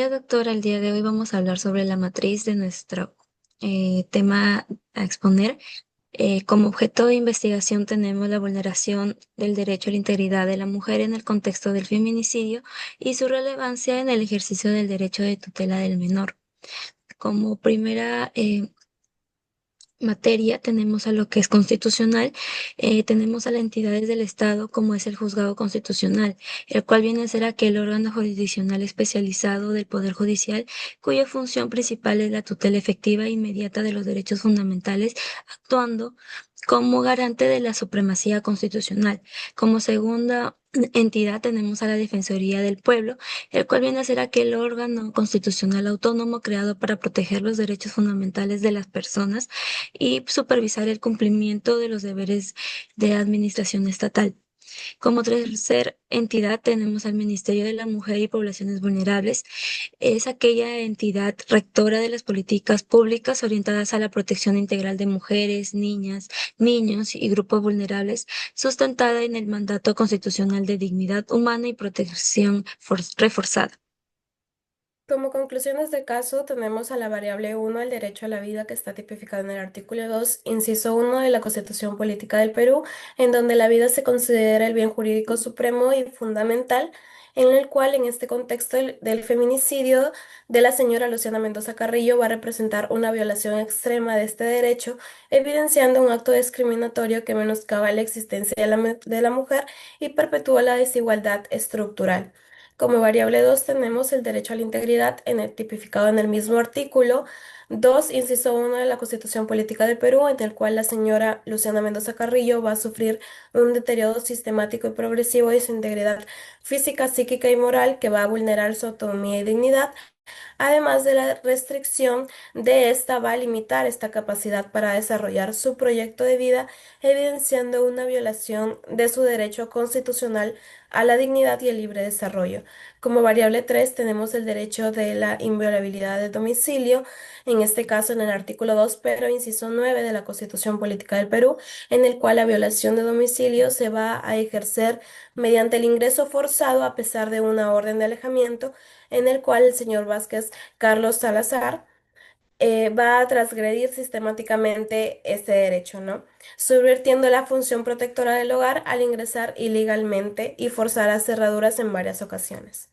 días, doctora. El día de hoy vamos a hablar sobre la matriz de nuestro tema a exponer. Como objeto de investigación tenemos la vulneración del derecho a la integridad de la mujer en el contexto del feminicidio y su relevancia en el ejercicio del derecho de tutela del menor. Como primera materia tenemos a lo que es constitucional, tenemos a las entidades del Estado como es el Juzgado Constitucional, el cual viene a ser aquel órgano jurisdiccional especializado del Poder Judicial cuya función principal es la tutela efectiva e inmediata de los derechos fundamentales, actuando como garante de la supremacía constitucional. Como segunda entidad tenemos a la Defensoría del Pueblo, el cual viene a ser aquel órgano constitucional autónomo creado para proteger los derechos fundamentales de las personas y supervisar el cumplimiento de los deberes de administración estatal. Como tercer entidad tenemos al Ministerio de la Mujer y Poblaciones Vulnerables. Es aquella entidad rectora de las políticas públicas orientadas a la protección integral de mujeres, niñas, niños y grupos vulnerables, sustentada en el mandato constitucional de dignidad humana y protección reforzada. Como conclusiones de caso, tenemos a la variable uno, el derecho a la vida, que está tipificado en el artículo 2, inciso uno de la Constitución Política del Perú, en donde la vida se considera el bien jurídico supremo y fundamental, en el cual, en este contexto del feminicidio de la señora Luciana Mendoza Carrillo, va a representar una violación extrema de este derecho, evidenciando un acto discriminatorio que menoscaba la existencia de la mujer y perpetúa la desigualdad estructural. Como variable 2 tenemos el derecho a la integridad tipificado en el mismo artículo 2, inciso uno de la Constitución Política del Perú, en el cual la señora Luciana Mendoza Carrillo va a sufrir un deterioro sistemático y progresivo de su integridad física, psíquica y moral que va a vulnerar su autonomía y dignidad. Además de la restricción de esta, va a limitar esta capacidad para desarrollar su proyecto de vida, evidenciando una violación de su derecho constitucional a la dignidad y el libre desarrollo. Como variable 3 tenemos el derecho de la inviolabilidad de domicilio, en este caso en el artículo 2, pero inciso 9 de la Constitución Política del Perú, en el cual la violación de domicilio se va a ejercer mediante el ingreso forzado a pesar de una orden de alejamiento, en el cual el señor Vázquez Carlos Salazar va a transgredir sistemáticamente este derecho, ¿no? Subvirtiendo la función protectora del hogar al ingresar ilegalmente y forzar a cerraduras en varias ocasiones.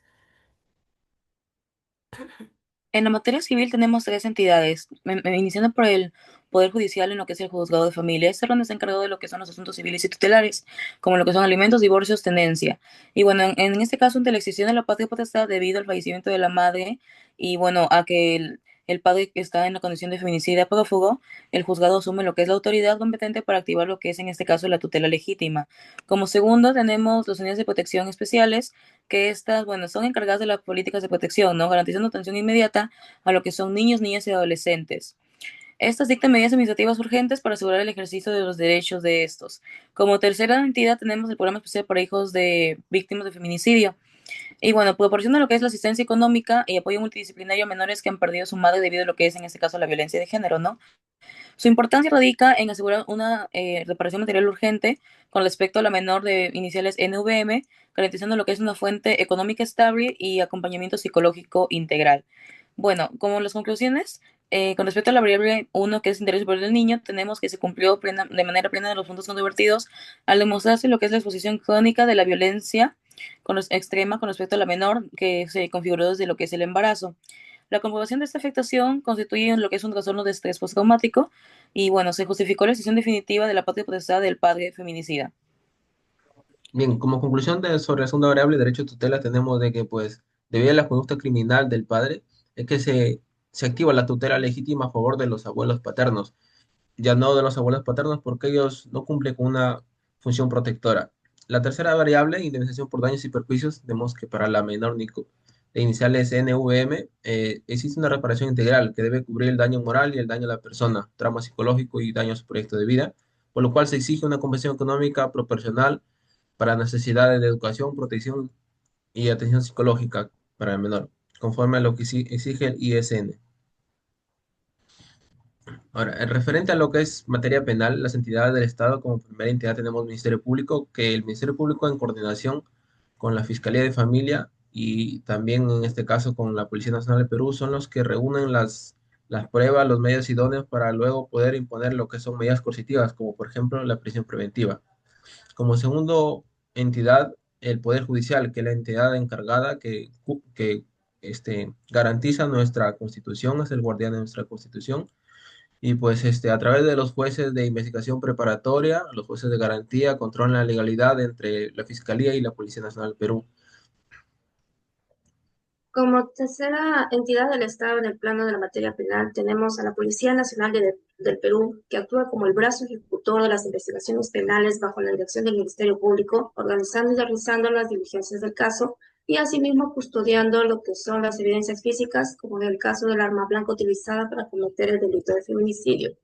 En la materia civil tenemos tres entidades, iniciando por el Poder Judicial en lo que es el Juzgado de Familia. Este órgano está encargado de lo que son los asuntos civiles y tutelares, como lo que son alimentos, divorcios, tenencia. Y bueno, en este caso, ante la extinción de la patria potestad debido al fallecimiento de la madre y bueno, a que el padre que está en la condición de feminicida prófugo, el juzgado asume lo que es la autoridad competente para activar lo que es en este caso la tutela legítima. Como segundo tenemos los unidades de protección especiales, que estas, bueno, son encargadas de las políticas de protección, ¿no? Garantizando atención inmediata a lo que son niños, niñas y adolescentes. Estas dictan medidas administrativas urgentes para asegurar el ejercicio de los derechos de estos. Como tercera entidad tenemos el programa especial para hijos de víctimas de feminicidio. Y bueno, proporciona lo que es la asistencia económica y apoyo multidisciplinario a menores que han perdido a su madre debido a lo que es en este caso la violencia de género, ¿no? Su importancia radica en asegurar una reparación material urgente con respecto a la menor de iniciales NVM, garantizando lo que es una fuente económica estable y acompañamiento psicológico integral. Bueno, como las conclusiones, con respecto a la variable uno que es interés superior del niño, tenemos que se cumplió de manera plena de los puntos controvertidos al demostrarse lo que es la exposición crónica de la violencia extrema con respecto a la menor que se configuró desde lo que es el embarazo. La comprobación de esta afectación constituye lo que es un trastorno de estrés postraumático y bueno, se justificó la decisión definitiva de la patria potestad del padre feminicida. Bien, como conclusión sobre la segunda variable, derecho de tutela, tenemos de que, pues, debido a la conducta criminal del padre, es que se activa la tutela legítima a favor de los abuelos paternos, ya no de los abuelos paternos porque ellos no cumplen con una función protectora. La tercera variable, indemnización por daños y perjuicios, vemos que para la menor de iniciales NVM existe una reparación integral que debe cubrir el daño moral y el daño a la persona, trauma psicológico y daño a su proyecto de vida, por lo cual se exige una compensación económica proporcional para necesidades de educación, protección y atención psicológica para el menor, conforme a lo que exige el ISN. Ahora, en referente a lo que es materia penal, las entidades del Estado como primera entidad tenemos Ministerio Público, que el Ministerio Público en coordinación con la Fiscalía de Familia y también en este caso con la Policía Nacional de Perú son los que reúnen las pruebas, los medios idóneos para luego poder imponer lo que son medidas coercitivas, como por ejemplo la prisión preventiva. Como segundo entidad, el Poder Judicial, que es la entidad encargada que garantiza nuestra Constitución, es el guardián de nuestra Constitución. Y pues a través de los jueces de investigación preparatoria, los jueces de garantía, controlan la legalidad entre la Fiscalía y la Policía Nacional del Perú. Como tercera entidad del Estado en el plano de la materia penal, tenemos a la Policía Nacional del Perú, que actúa como el brazo ejecutor de las investigaciones penales bajo la dirección del Ministerio Público, organizando y realizando las diligencias del caso y asimismo custodiando lo que son las evidencias físicas, como en el caso del arma blanca utilizada para cometer el delito de feminicidio.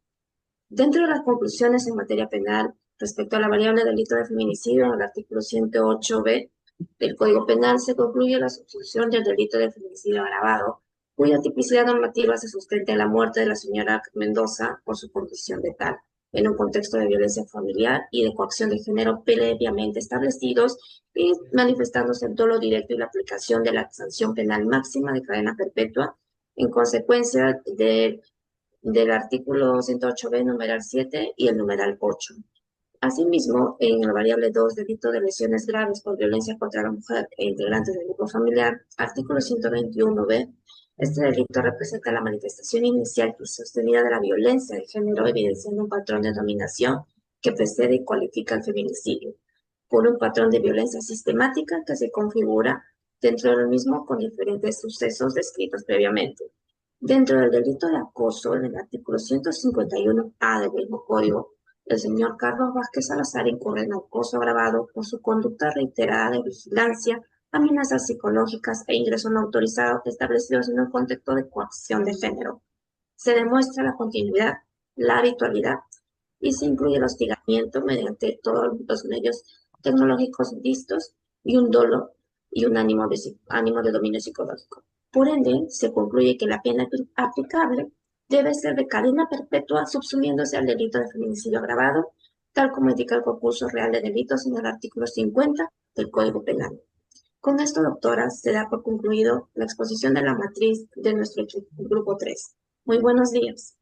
Dentro de las conclusiones en materia penal respecto a la variable delito de feminicidio, en el artículo 108b del Código Penal se concluye la sustitución del delito de feminicidio agravado, cuya tipicidad normativa se sustenta en la muerte de la señora Mendoza por su condición de tal, en un contexto de violencia familiar y de coacción de género previamente establecidos y manifestándose el dolo directo y la aplicación de la sanción penal máxima de cadena perpetua en consecuencia del artículo 108b, numeral 7 y el numeral 8. Asimismo, en la variable 2, delito de lesiones graves por violencia contra la mujer e integrantes del grupo familiar, artículo 121b, este delito representa la manifestación inicial y sostenida de la violencia de género, evidenciando un patrón de dominación que precede y cualifica el feminicidio, por un patrón de violencia sistemática que se configura dentro del mismo con diferentes sucesos descritos previamente. Dentro del delito de acoso, en el artículo 151A del mismo código, el señor Carlos Vázquez Salazar incurre en acoso agravado por su conducta reiterada de vigilancia, amenazas psicológicas e ingreso no autorizado establecidos en un contexto de coacción de género. Se demuestra la continuidad, la habitualidad y se incluye el hostigamiento mediante todos los medios tecnológicos vistos y un dolo y un ánimo de dominio psicológico. Por ende, se concluye que la pena aplicable debe ser de cadena perpetua subsumiéndose al delito de feminicidio agravado, tal como indica el concurso real de delitos en el artículo 50 del Código Penal. Con esto, doctora, se da por concluido la exposición de la matriz de nuestro grupo 3. Muy buenos días.